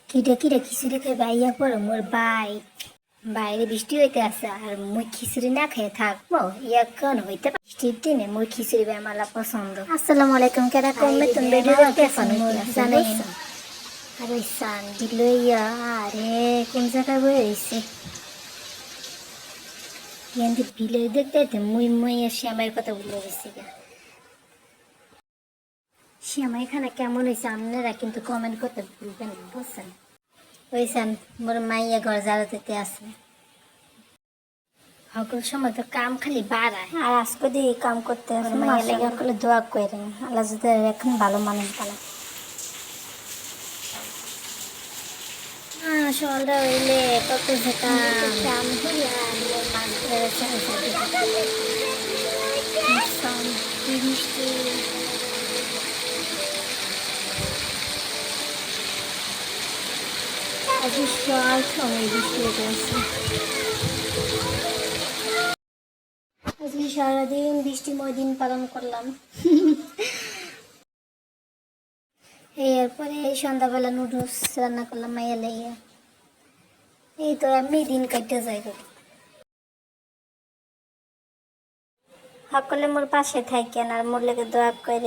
কিটা কিটা খিচুড়ি খাই বাইয়া পড়ো মোর বাই বাইরে বৃষ্টি হইতে আছে আর মুই খিচুড়ি না খেয়ে থাকবো এখন হইতে বৃষ্টির দিনে মুই খিচুড়ি বেমালা পছন্দ। আসসালামু আলাইকুম, কেডা কম নতুন ভিডিও দেখতে আছেন মোর জানেন আর ওই সান দিল ইয়া আরে কোন জায়গায় বয়ে রইছে ইয়ান্দি বিলে দেখতে মুই মুই শ্যামাইয়ের কথা ভুলে গেছি গা। শ্যামাই খানা কেমন হয়েছে আপনারা কিন্তু কমেন্ট করতে ভুলবেন না বুঝছেন। ওইসান মোর মাইয়া ঘর ঝাড়ু দিতে আছে সকল সময় তো কাম খালি বাড়ায় আর আজকে দিয়ে কাম করতে আছে মাইয়া লেগে করলে দোয়া করে আল্লাহ যদি এখন ভালো মানুষ বানায়। সকালটা হইলে কত যে কাম বৃষ্টি আজকে সব সময় বৃষ্টি হতে আছে। আজকে সারাদিন বৃষ্টিময় দিন পালন করলাম। এরপরে এই সন্ধ্যাবেলা নুডলস রান্না করলাম মাইয়া লেগে। এই তো এমনি দিন কাটতে যায়। সকলে মোর পাশে থাকেন আর মোর লেগে দোয়া করেন।